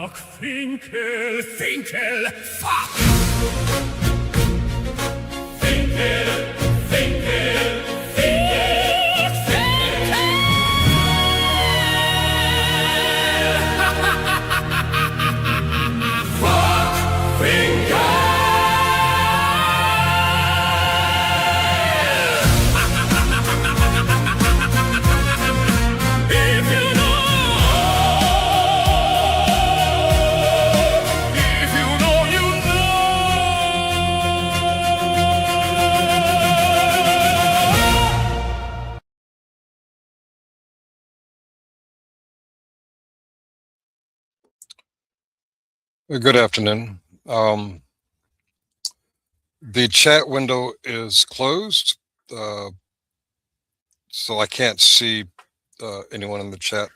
Fuck, Finkel, Finkel, fuck! Finkel, Finkel, Finkel, Finkel! Fuck, Finkel! Good afternoon. The chat window is closed, so I can't see anyone in the chat.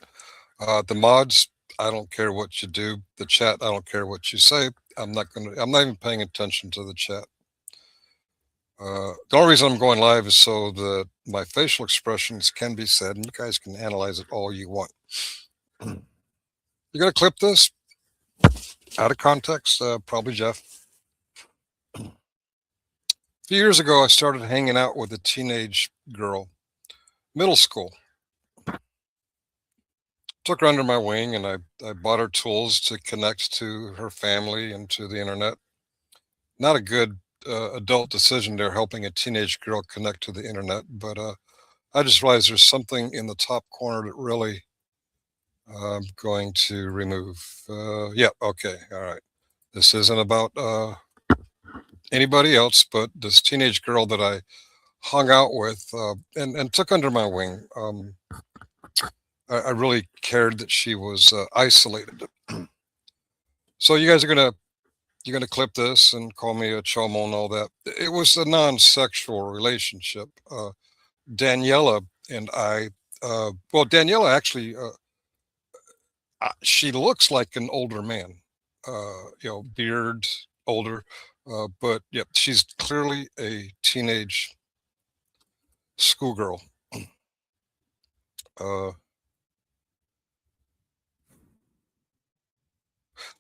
The mods, I don't care what you do. The chat, I don't care what you say. I'm not even paying attention to the chat. The only reason I'm going live is so that my facial expressions can be said, and you guys can analyze it all you want. You're gonna clip this out of context, probably Jeff. A few years ago, I started hanging out with a teenage girl, middle school. Took her under my wing, and I bought her tools to connect to her family and to the internet. Not a good adult decision there, helping a teenage girl connect to the internet, but I just realized there's something in the top corner that really I'm going to remove. Yeah, okay, all right. This isn't about anybody else, but this teenage girl that I hung out with and took under my wing. I really cared that she was isolated. So you guys are you're gonna clip this and call me a chomo and all that. It was a non-sexual relationship. Daniella and I, well, Daniella actually, she looks like an older man, beard, older, but yep, she's clearly a teenage schoolgirl.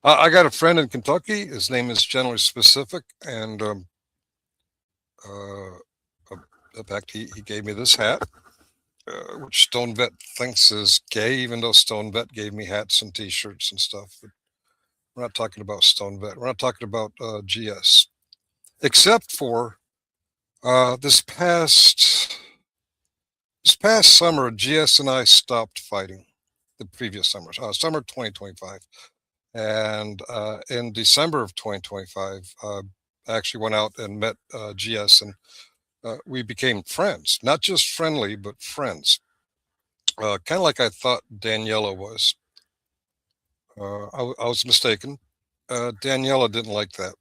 I got a friend in Kentucky. His name is Generally Specific, and in fact, he gave me this hat, which Stone Vet thinks is gay, even though Stone Vet gave me hats and T-shirts and stuff. But we're not talking about Stone Vet. We're not talking about GS, except for this past summer, GS and I stopped fighting. The previous summer, summer 2025. And in December of 2025, I actually went out and met GS, and we became friends. Not just friendly, but friends. Kind of like I thought Daniella was. I was mistaken. Daniella didn't like that.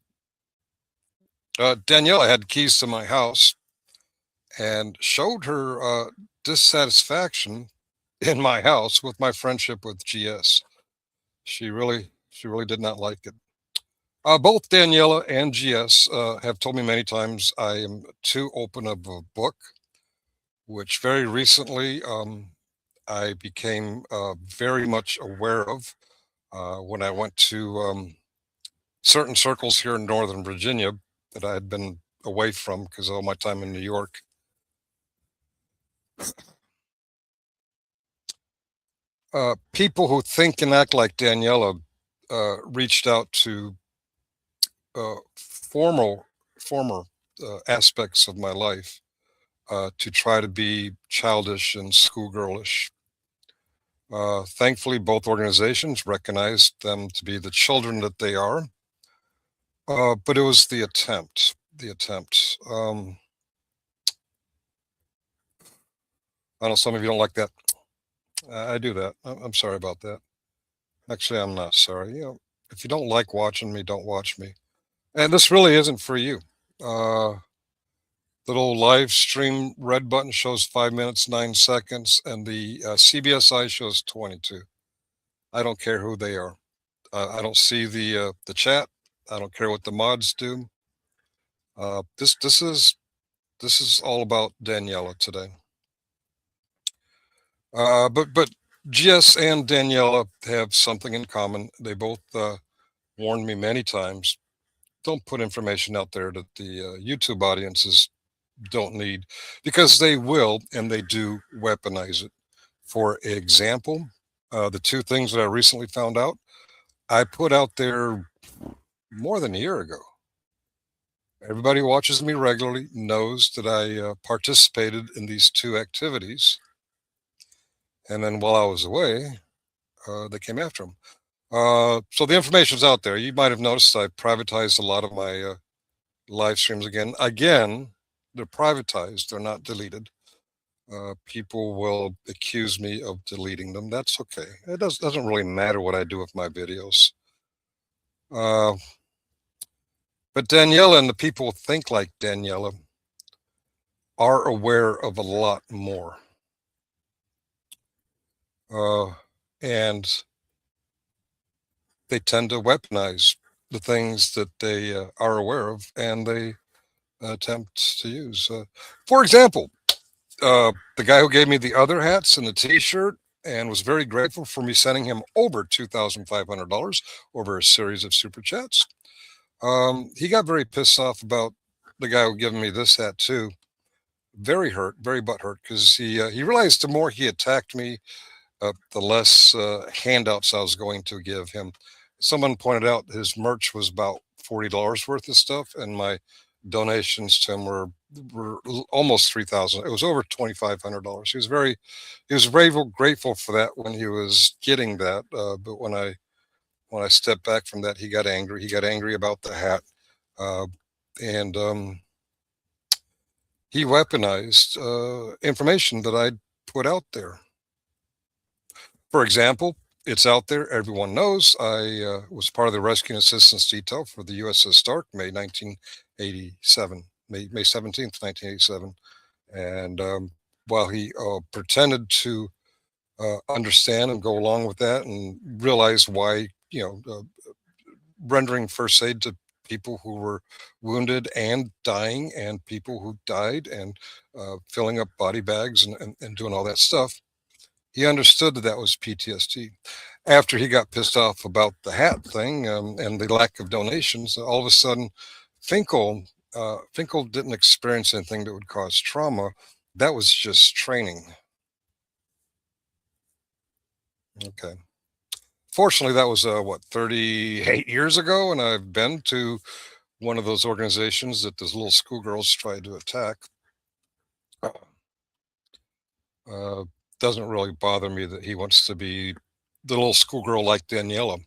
Daniella had keys to my house and showed her dissatisfaction in my house with my friendship with GS. She really did not like it. Both Daniella and GS have told me many times I am too open of a book, which very recently I became very much aware of when I went to certain circles here in Northern Virginia that I had been away from because of all my time in New York. People who think and act like Daniella reached out to former aspects of my life to try to be childish and schoolgirlish. Thankfully, both organizations recognized them to be the children that they are, but it was the attempt. I know some of you don't like that. I do that. I'm sorry about that. Actually, I'm not sorry. If you don't like watching me, don't watch me. And this really isn't for you. Little live stream red button shows 5 minutes, 9 seconds, and the CBSI shows 22. I don't care who they are. I don't see the chat. I don't care what the mods do. This is all about Daniella today. But GS and Daniela have something in common. They both warned me many times, don't put information out there that the YouTube audiences don't need, because they will and they do weaponize it. For example, the two things that I recently found out, I put out there more than a year ago. Everybody who watches me regularly knows that I participated in these two activities. And then while I was away, they came after them. So the information's out there. You might have noticed I privatized a lot of my live streams again. Again, they're privatized, they're not deleted. People will accuse me of deleting them. That's okay. It doesn't really matter what I do with my videos. Uh, but Daniela and the people who think like Daniela are aware of a lot more. And they tend to weaponize the things that they are aware of, and they attempt to use. For example, the guy who gave me the other hats and the T-shirt and was very grateful for me sending him over $2,500 over a series of super chats. He got very pissed off about the guy who gave me this hat too. Very hurt, very butthurt, because he realized the more he attacked me, the less handouts I was going to give him. Someone pointed out his merch was about $40 worth of stuff, and my donations to him were almost 3,000. It was over $2,500. He was very grateful for that when he was getting that. But when I stepped back from that, he got angry. He got angry about the hat, and he weaponized information that I put out there. For example, it's out there. Everyone knows I was part of the Rescue and Assistance Detail for the USS Stark, May 1987, May 17th, 1987. And while he pretended to understand and go along with that and realize why, rendering first aid to people who were wounded and dying and people who died and filling up body bags and doing all that stuff, he understood that that was PTSD. After he got pissed off about the hat thing and the lack of donations, all of a sudden, Finkel didn't experience anything that would cause trauma. That was just training. Okay. Fortunately, that was 38 years ago, and I've been to one of those organizations that those little schoolgirls tried to attack. Uh, doesn't really bother me that he wants to be the little schoolgirl like Daniella.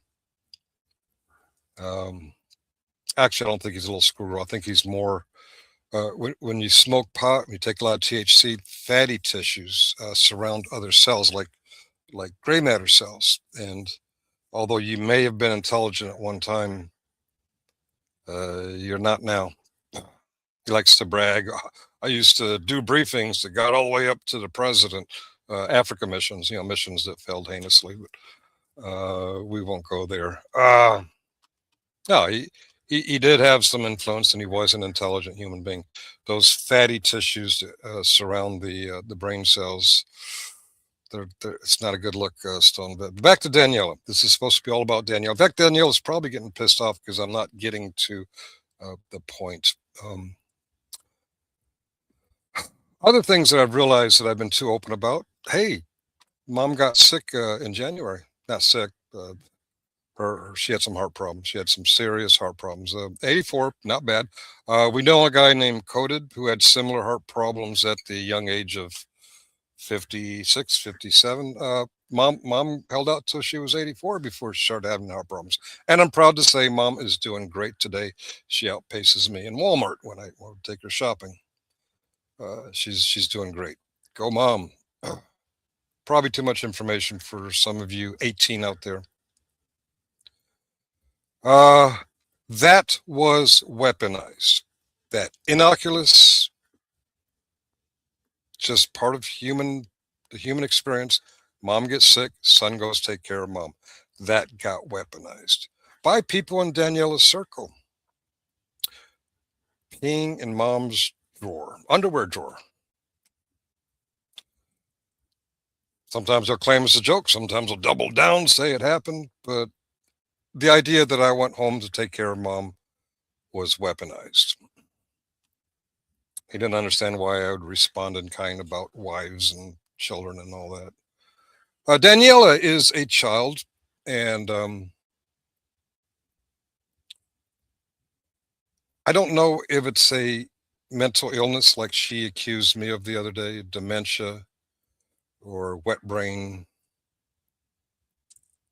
Actually, I don't think he's a little schoolgirl. I think he's more when you smoke pot, you take a lot of THC, fatty tissues surround other cells like gray matter cells. And although you may have been intelligent at one time, you're not now. He likes to brag. I used to do briefings that got all the way up to the president. Africa missions, missions that failed heinously, but we won't go there. No, he did have some influence, and he was an intelligent human being. Those fatty tissues surround the brain cells. It's not a good look, Stone. But back to Daniela. This is supposed to be all about Daniela. In fact, Daniela's probably getting pissed off because I'm not getting to the point. Other things that I've realized that I've been too open about. Hey, mom got sick in January. Not sick. She had some heart problems. She had some serious heart problems. 84, not bad. We know a guy named Coded who had similar heart problems at the young age of 56, 57. Mom held out till she was 84 before she started having heart problems. And I'm proud to say mom is doing great today. She outpaces me in Walmart when I want to take her shopping. She's doing great. Go mom. Probably too much information for some of you 18 out there. That was weaponized. That innocuous, just part of the human experience. Mom gets sick, son goes take care of mom. That got weaponized by people in Daniela's circle. Peeing in mom's drawer, underwear drawer. Sometimes they'll claim it's a joke. Sometimes they'll double down, say it happened. But the idea that I went home to take care of mom was weaponized. He didn't understand why I would respond in kind about wives and children and all that. Daniella is a child, and I don't know if it's a mental illness like she accused me of the other day, dementia or wet brain.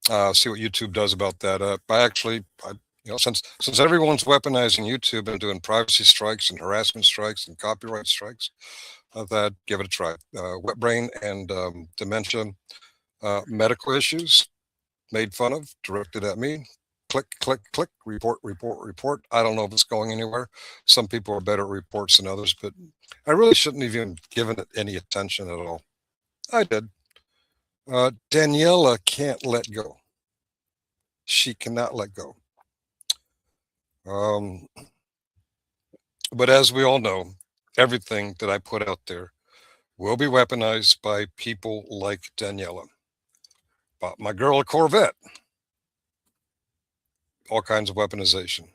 See what YouTube does about that. Since everyone's weaponizing YouTube and doing privacy strikes and harassment strikes and copyright strikes, I thought give it a try. Wet brain and dementia, medical issues made fun of, directed at me. Click, click, click, report, report, report. I don't know if it's going anywhere. Some people are better at reports than others, but I really shouldn't have even given it any attention at all. I did. Daniella can't let go. She cannot let go. But as we all know, everything that I put out there will be weaponized by people like Daniella. Bought my girl a Corvette. All kinds of weaponization.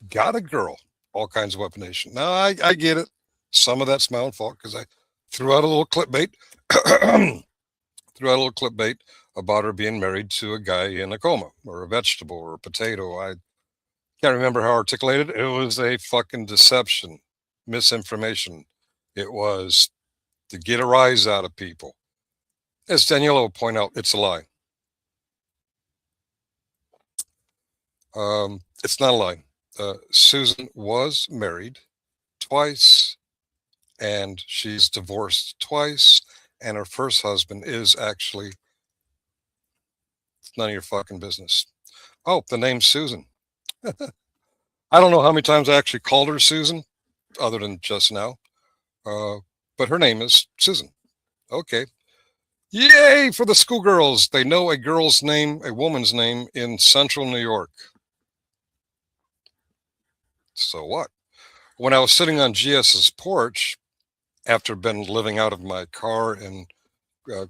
Got a girl. All kinds of weaponization. Now, I get it. Some of that's my own fault because I threw out a little clickbait. Threw out a little clickbait about her being married to a guy in a coma or a vegetable or a potato. I can't remember how articulated. It was a fucking deception, misinformation. It was to get a rise out of people. As Daniella will point out, it's a lie. It's not a lie. Susan was married twice, and she's divorced twice, and her first husband is actually, it's none of your fucking business. Oh, the name's Susan. I don't know how many times I actually called her Susan, other than just now. But her name is Susan. Okay. Yay for the schoolgirls. They know a girl's name, a woman's name in central New York. So what? When I was sitting on GS's porch, after been living out of my car and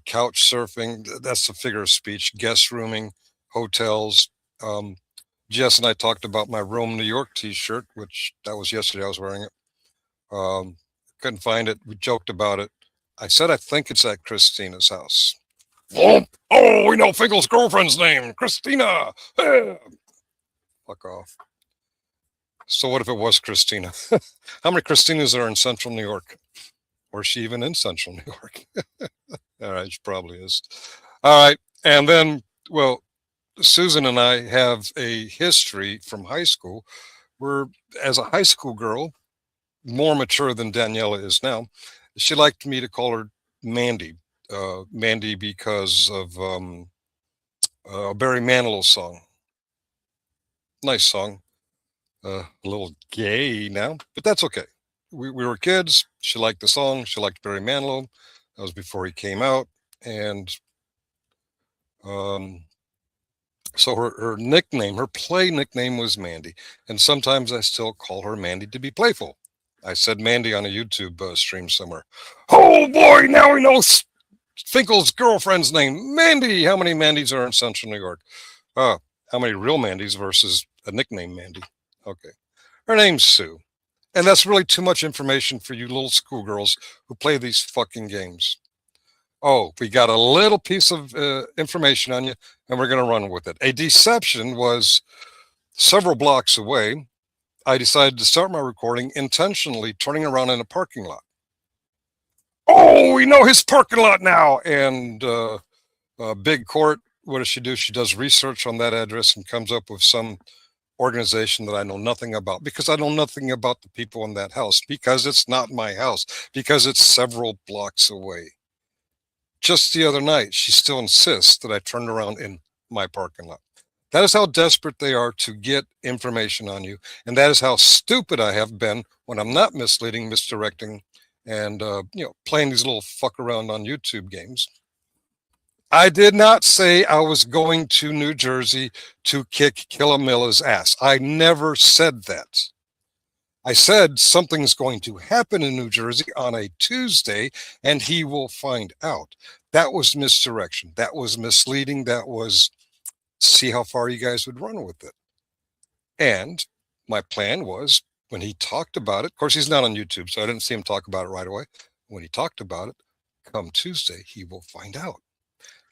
couch surfing, that's the figure of speech, guest rooming, hotels. GS and I talked about my Rome, New York t-shirt, which that was yesterday. I was wearing it. Couldn't find it. We joked about it. I said, I think it's at Christina's house. Oh, we know Finkel's girlfriend's name, Christina. Fuck off. So what if it was Christina? How many Christinas are in central New York? Or is she even in central New York? All right, she probably is. All right. And then, well, Susan and I have a history from high school where, as a high school girl, more mature than Daniella is now, she liked me to call her Mandy. Mandy because of a Barry Manilow song. Nice song. A little gay now, but that's okay. We were kids. She liked the song. She liked Barry Manilow. That was before he came out. And so her nickname, her play nickname was Mandy. And sometimes I still call her Mandy to be playful. I said Mandy on a YouTube stream somewhere. Oh boy, now we know Finkel's girlfriend's name, Mandy. How many Mandys are in central New York? How many real Mandys versus a nickname Mandy? Okay. Her name's Sue. And that's really too much information for you little schoolgirls who play these fucking games. Oh, we got a little piece of information on you, and we're going to run with it. A deception was several blocks away. I decided to start my recording intentionally turning around in a parking lot. Oh, we know his parking lot now. And big court, what does she do? She does research on that address and comes up with some organization that I know nothing about, because I know nothing about the people in that house, because it's not my house, because it's several blocks away. Just the other night, she still insists that I turned around in my parking lot. That is how desperate they are to get information on you. And that is how stupid I have been when I'm not misleading, misdirecting, and playing these little fuck around on YouTube games. I did not say I was going to New Jersey to kick Killamilla's ass. I never said that. I said something's going to happen in New Jersey on a Tuesday and he will find out. That was misdirection. That was misleading. That was see how far you guys would run with it. And my plan was when he talked about it, of course, he's not on YouTube, so I didn't see him talk about it right away. When he talked about it, come Tuesday, he will find out.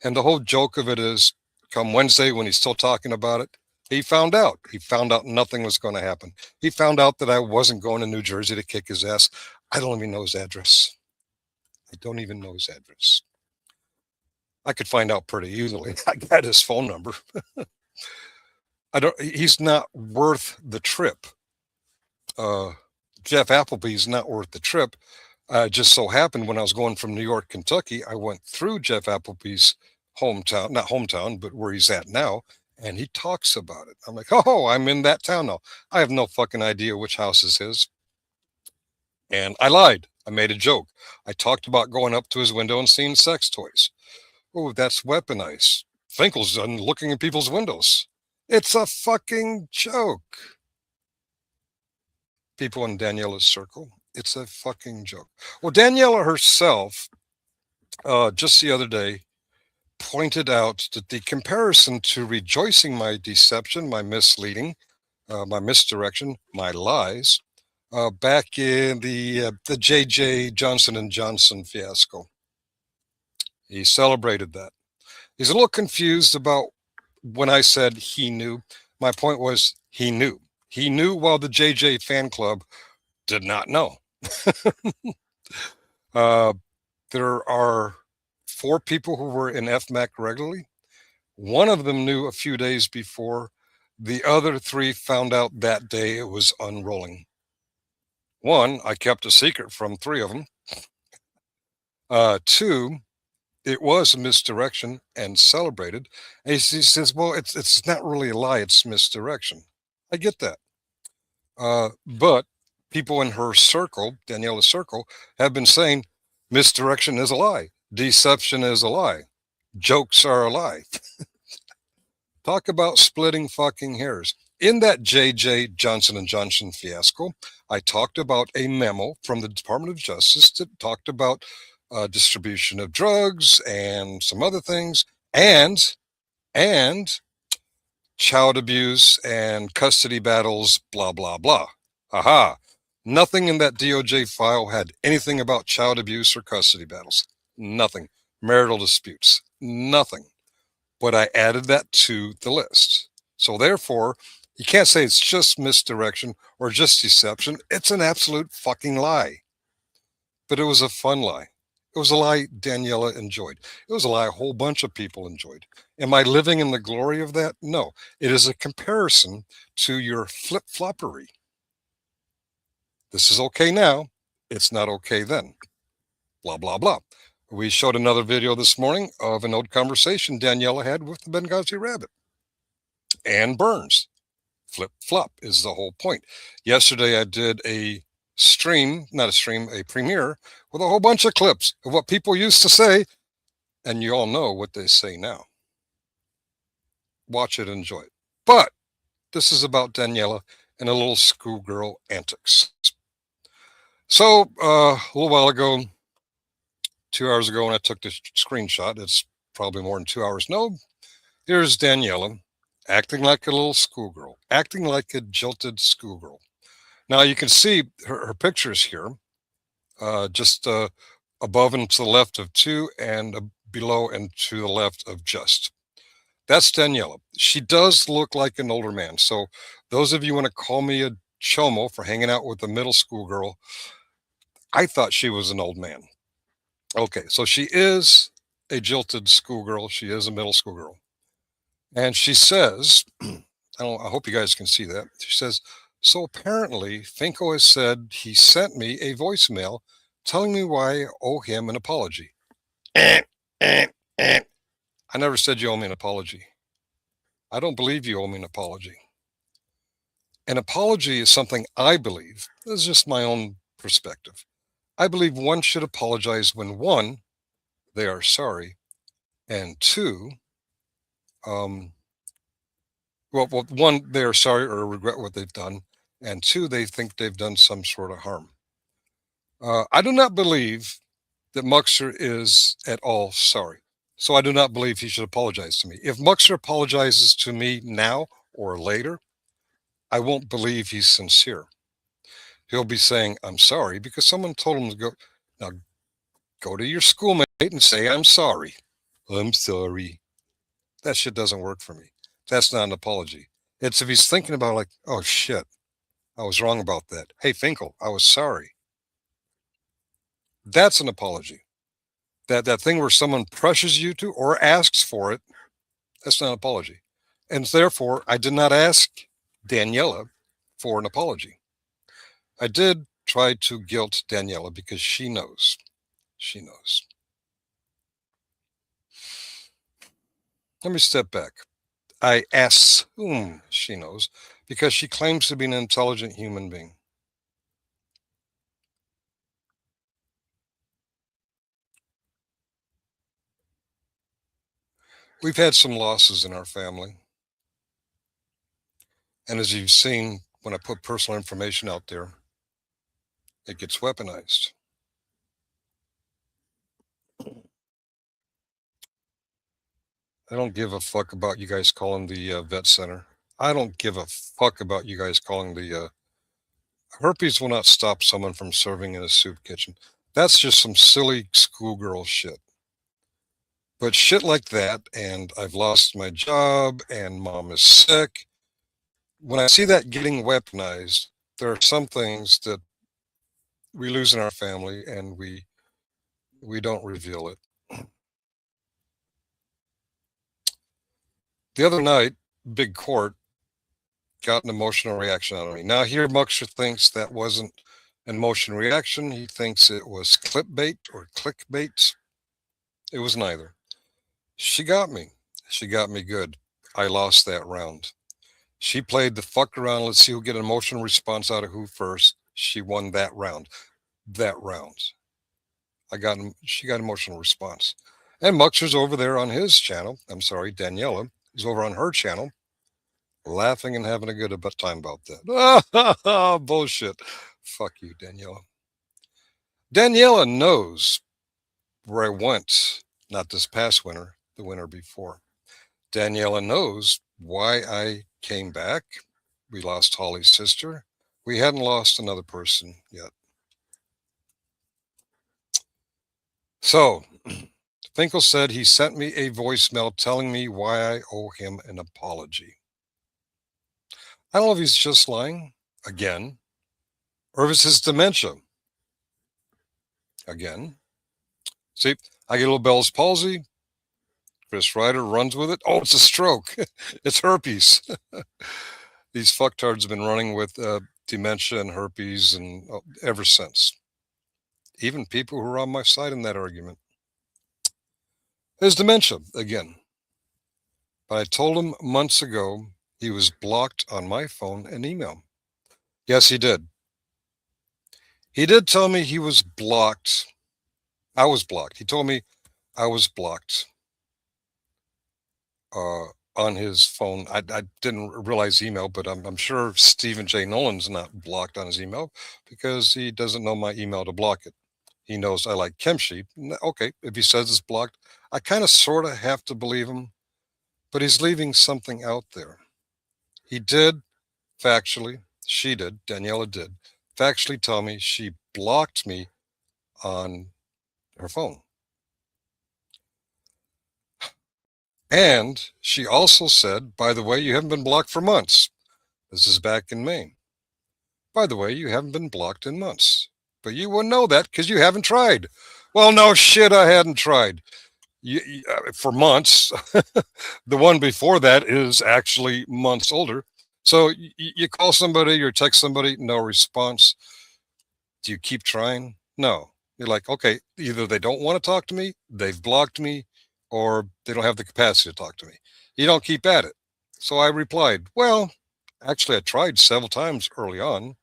And the whole joke of it is come Wednesday, when he's still talking about it, he found out. He found out nothing was going to happen. He found out that I wasn't going to New Jersey to kick his ass. I don't even know his address. I don't even know his address. I could find out pretty easily. I got his phone number. He's not worth the trip. Jeff Appleby's not worth the trip. Just so happened when I was going from New York, Kentucky, I went through Jeff Appleby's hometown, not hometown, but where he's at now. And he talks about it. I'm like, oh, I'm in that town now. I have no fucking idea which house is his. And I lied. I made a joke. I talked about going up to his window and seeing sex toys. Oh, that's weaponized. Finkel's done looking at people's windows. It's a fucking joke. People in Daniella's circle. It's a fucking joke. Well, Daniella herself, just the other day, pointed out that the comparison to rejoicing my deception, my misleading, my misdirection, my lies, back in the J.J. Johnson and Johnson fiasco. He celebrated that. He's a little confused about when I said he knew. My point was he knew. He knew while the J.J. fan club did not know. There are 4 people who were in FMAC regularly. One of them knew a few days before. The other 3 found out that day it was unrolling. One, I kept a secret from 3 of them. 2, it was a misdirection and celebrated. And he says, well, it's not really a lie, it's misdirection. I get that. But people in her circle, Daniella's circle, have been saying misdirection is a lie. Deception is a lie. Jokes are a lie. Talk about splitting fucking hairs. In that J.J. Johnson and Johnson fiasco, I talked about a memo from the Department of Justice that talked about distribution of drugs and some other things, and child abuse and custody battles, blah, blah, blah. Aha. Nothing in that DOJ file had anything about child abuse or custody battles. Nothing. Marital disputes. Nothing. But I added that to the list. So therefore, you can't say it's just misdirection or just deception. It's an absolute fucking lie. But it was a fun lie. It was a lie Daniella enjoyed. It was a lie a whole bunch of people enjoyed. Am I living in the glory of that? No. It is a comparison to your flip-floppery. This is okay now. It's not okay then. Blah, blah, blah. We showed another video this morning of an old conversation Daniella had with the Benghazi rabbit. Ann Burns. Flip-flop is the whole point. Yesterday I did a stream, not a stream, a premiere with a whole bunch of clips of what people used to say, and you all know what they say now. Watch it, enjoy it. But this is about Daniella and a little schoolgirl antics. So a little while ago, 2 hours ago when I took this screenshot, it's probably more than 2 hours. No, here's Daniella acting like a little schoolgirl, acting like a jilted schoolgirl. Now you can see her pictures here, just above and to the left of 2 and below and to the left of just. That's Daniella. She does look like an older man. So those of you want to call me a chomo for hanging out with a middle school girl, I thought she was an old man. Okay, so she is a jilted schoolgirl. She is a middle school girl. And she says, I hope you guys can see that. She says, so apparently Finko has said he sent me a voicemail telling me why I owe him an apology. I never said you owe me an apology. I don't believe you owe me an apology. An apology is something I believe. This is just my own perspective. I believe one should apologize when 1, they are sorry, and 2, well, 1, they are sorry or regret what they've done, and two, they think they've done some sort of harm. I do not believe that Muxer is at all sorry. So I do not believe he should apologize to me. If Muxer apologizes to me now or later, I won't believe he's sincere. He'll be saying, I'm sorry, because someone told him to go. Now, go to your schoolmate and say, I'm sorry. I'm sorry. That shit doesn't work for me. That's not an apology. It's if he's thinking about, like, oh shit, I was wrong about that. Hey, Finkel, I was sorry. That's an apology. That thing where someone pressures you to or asks for it, that's not an apology. And therefore, I did not ask Daniella for an apology. I did try to guilt Daniella because she knows. She knows. Let me step back. I assume she knows because she claims to be an intelligent human being. We've had some losses in our family. And as you've seen, when I put personal information out there, it gets weaponized. I don't give a fuck about you guys calling the vet center. I don't give a fuck about you guys calling the herpes will not stop someone from serving in a soup kitchen. That's just some silly schoolgirl shit. But shit like that, and I've lost my job, and mom is sick. When I see that getting weaponized, there are some things that we lose in our family, and we don't reveal it. The other night, big court got an emotional reaction out of me. Now here, Muxer thinks that wasn't an emotional reaction. He thinks it was clickbait or clickbait. It was neither. She got me. She got me good. I lost that round. She played the fuck around. Let's see who get an emotional response out of who first. She won that round. That round. She got an emotional response. And Muxer's over there on his channel. I'm sorry, Daniella is over on her channel, laughing and having a good time about that. Bullshit. Fuck you, Daniella. Daniella knows where I went, not this past winter, the winter before. Daniella knows why I came back. We lost Holly's sister. We hadn't lost another person yet. So, Finkel said he sent me a voicemail telling me why I owe him an apology. I don't know if he's just lying, again, or if it's his dementia, again. See, I get a little Bell's palsy. Chris Ryder runs with it. Oh, it's a stroke. It's herpes. These fucktards have been running with dementia and herpes and ever since. Even people who are on my side in that argument. His dementia, again. But I told him months ago he was blocked on my phone and email. Yes, he did. He did tell me he was blocked. I was blocked. He told me I was blocked on his phone. I didn't realize email, but I'm sure Stephen J. Nolan's not blocked on his email because he doesn't know my email to block it. He knows I like kimchi. Okay, if he says it's blocked, I kind of sort of have to believe him, but he's leaving something out there. He did factually, she did, Daniela did, factually tell me she blocked me on her phone. And she also said, by the way, you haven't been blocked for months. This is back in May. By the way, you haven't been blocked in months. But you wouldn't know that because you haven't tried. Well, no shit, I hadn't tried. For months. The one before that is actually months older. So you call somebody or text somebody, no response. Do you keep trying? No. You're like, okay, either they don't want to talk to me, they've blocked me, or they don't have the capacity to talk to me. You don't keep at it. So I replied, well, actually, I tried several times early on.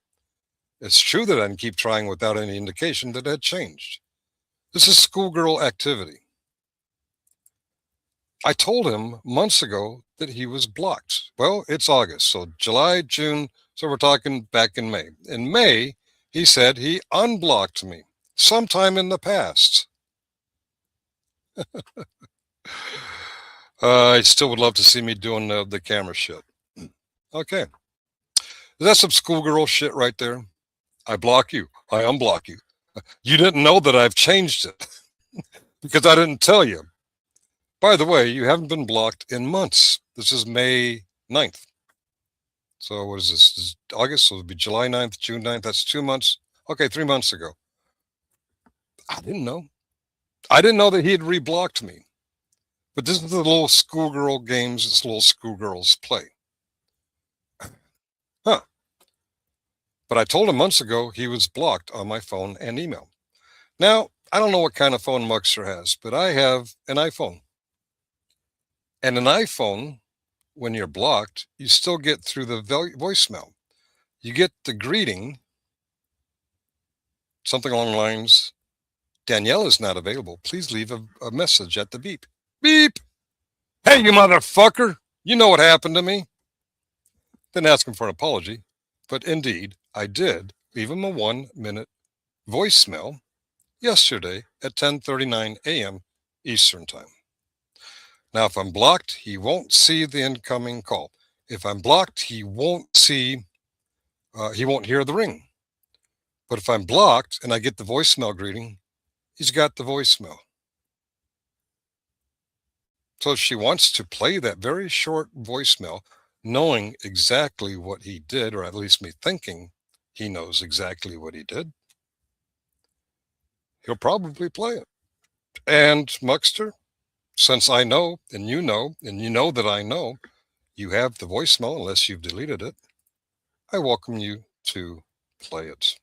It's true that I didn't keep trying without any indication that it had changed. This is schoolgirl activity. I told him months ago that he was blocked. Well, it's August. So July, June, So we're talking back in May. In May, he said he unblocked me sometime in the past. I still would love to see me doing the camera shit. Okay. Is that some schoolgirl shit right there? I block you. I unblock you. You didn't know that I've changed it because I didn't tell you. By the way, you haven't been blocked in months. This is May 9th. So what is this? This is August, so it'll be July 9th, June 9th. That's 2 months. Okay, 3 months ago. I didn't know. I didn't know that he had reblocked me. But this is the little schoolgirl games this little schoolgirls play. Huh. But I told him months ago he was blocked on my phone and email. Now, I don't know what kind of phone Muxter has, but I have an iPhone. And an iPhone, when you're blocked, you still get through the voicemail. You get the greeting, something along the lines, Daniella is not available. Please leave a message at the beep. Beep! Hey, you motherfucker! You know what happened to me. Didn't ask him for an apology, but indeed, I did leave him a 1-minute voicemail yesterday at 10:39 a.m. Eastern Time. Now, if I'm blocked, he won't see the incoming call. If I'm blocked, he won't hear the ring. But if I'm blocked and I get the voicemail greeting, he's got the voicemail. So if she wants to play that very short voicemail, knowing exactly what he did, or at least me thinking he knows exactly what he did, he'll probably play it. And Muxter, since I know, and you know that I know, you have the voicemail unless you've deleted it, I welcome you to play it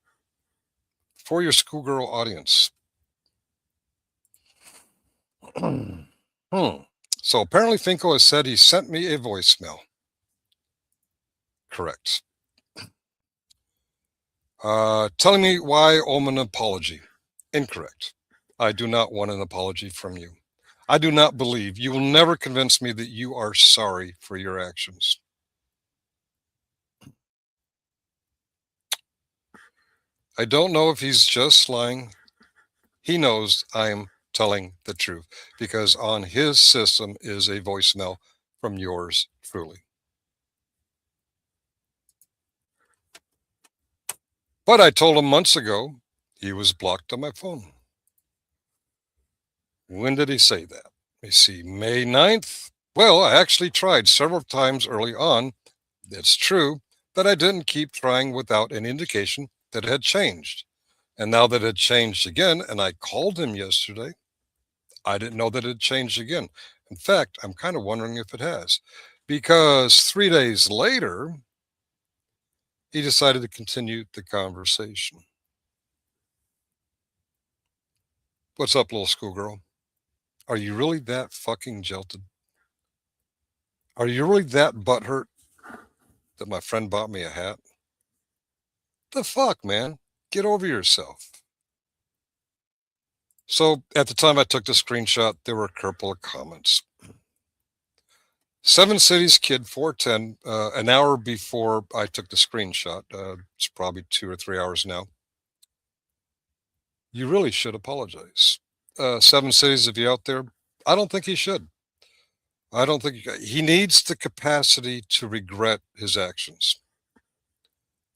for your schoolgirl audience. So apparently Finko has said he sent me a voicemail. Correct. Telling me why I owe an apology. Incorrect. I do not want an apology from you. I do not believe you will never convince me that you are sorry for your actions. I don't know if he's just lying. He knows I'm telling the truth because on his system is a voicemail from yours truly. But I told him months ago he was blocked on my phone. When did he say that? Let me see, May 9th? Well, I actually tried several times early on. It's true that I didn't keep trying without any indication that it had changed. And now that it had changed again, and I called him yesterday, I didn't know that it had changed again. In fact, I'm kind of wondering if it has. Because 3 days later, he decided to continue the conversation. What's up, little schoolgirl? Are you really that fucking jilted? Are you really that butthurt that my friend bought me a hat? The fuck, man? Get over yourself. So at the time I took the screenshot, there were a couple of comments. 7 Cities Kid 410, an hour before I took the screenshot. It's probably 2 or 3 hours now. You really should apologize. 7 Cities, if you're out there, I don't think he should. I don't think he needs the capacity to regret his actions.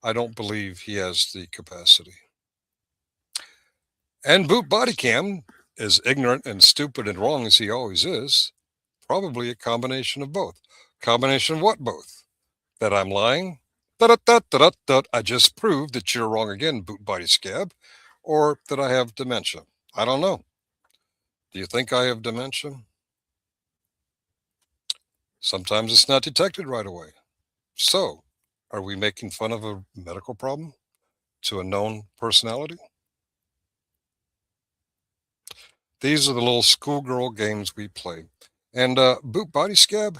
I don't believe he has the capacity. And Boot Bodycam, as ignorant and stupid and wrong as he always is, probably a combination of both. Combination of what both? That I'm lying? I just proved that you're wrong again, Boot Body Scab. Or that I have dementia. I don't know. Do you think I have dementia? Sometimes it's not detected right away. So, are we making fun of a medical problem to a known personality? These are the little schoolgirl games we play. And Boot Body Scab,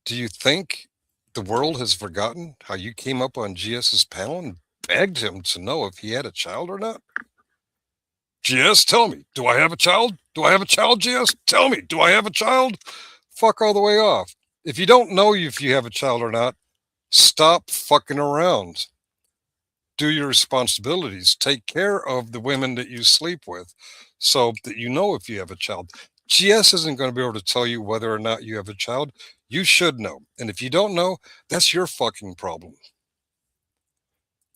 do you think the world has forgotten how you came up on GS's panel and begged him to know if he had a child or not? GS, tell me, do I have a child? Do I have a child, GS? Tell me, do I have a child? Fuck all the way off. If you don't know if you have a child or not, Stop fucking around. Do your responsibilities. Take care of the women that you sleep with so that you know if you have a child. GS isn't going to be able to tell you whether or not you have a child. You should know. And if you don't know, that's your fucking problem.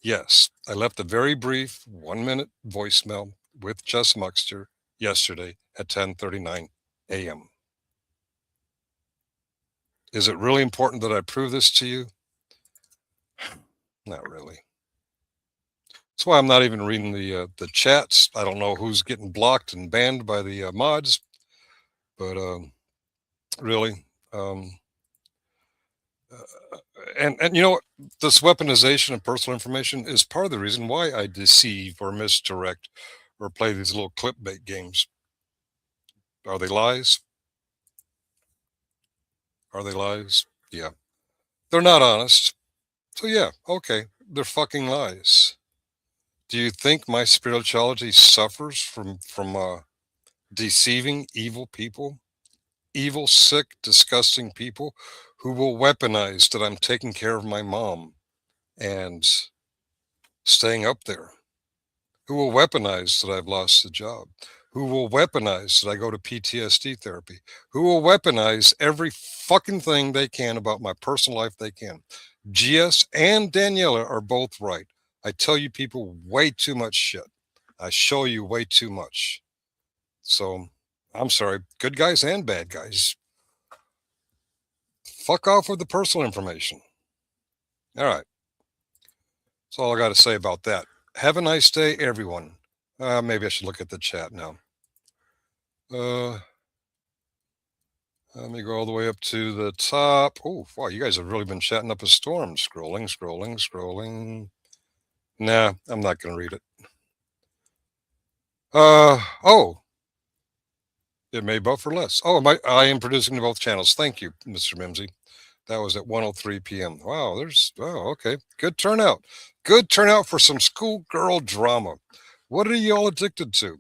Yes, I left a very brief 1-minute voicemail with Jess Muxter yesterday at 10:39 a.m. Is it really important that I prove this to you? Not really. That's why I'm not even reading the chats. I don't know who's getting blocked and banned by the mods, but really, and you know what? This weaponization of personal information is part of the reason why I deceive or misdirect or play these little clickbait games. Are they lies? Are they lies? Yeah. They're not honest. So yeah, okay, they're fucking lies. Do you think my spirituality suffers from deceiving evil people? Evil, sick, disgusting people who will weaponize that I'm taking care of my mom and staying up there, who will weaponize that I've lost the job, who will weaponize that I go to PTSD therapy, who will weaponize every fucking thing they can about my personal life they can. GS and Daniela are both right. I tell you people way too much shit. I show you way too much. So I'm sorry, good guys and bad guys. Fuck off with the personal information. All right. That's all I got to say about that. Have a nice day, everyone. Maybe I should look at the chat now. Let me go all the way up to the top. Oh, wow, you guys have really been chatting up a storm. Scrolling, scrolling, scrolling. Nah, I'm not going to read it. Oh, it may buffer less. Oh, I am producing to both channels. Thank you, Mr. Mimsy. That was at 1:03 p.m. Wow, okay. Good turnout. Good turnout for some schoolgirl drama. What are y'all addicted to?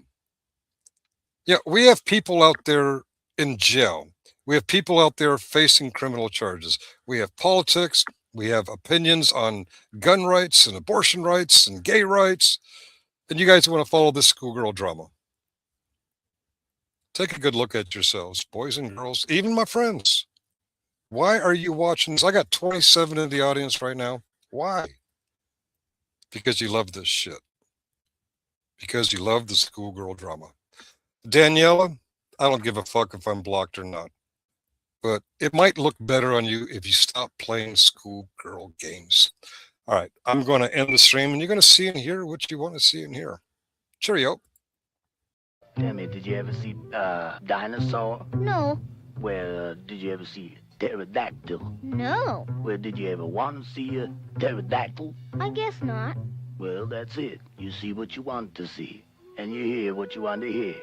Yeah, we have people out there in jail. We have people out there facing criminal charges. We have politics. We have opinions on gun rights and abortion rights and gay rights. And you guys want to follow this schoolgirl drama. Take a good look at yourselves, boys and girls, even my friends. Why are you watching this? I got 27 in the audience right now. Why? Because you love this shit. Because you love the schoolgirl drama. Daniella, I don't give a fuck if I'm blocked or not. But it might look better on you if you stop playing schoolgirl games. All right, I'm going to end the stream, and you're going to see and hear what you want to see and hear. Cheerio. Tell me, did you ever see dinosaur? No. Well, did you ever see pterodactyl? No. Well, did you ever want to see a pterodactyl? I guess not. Well, that's it. You see what you want to see, and you hear what you want to hear.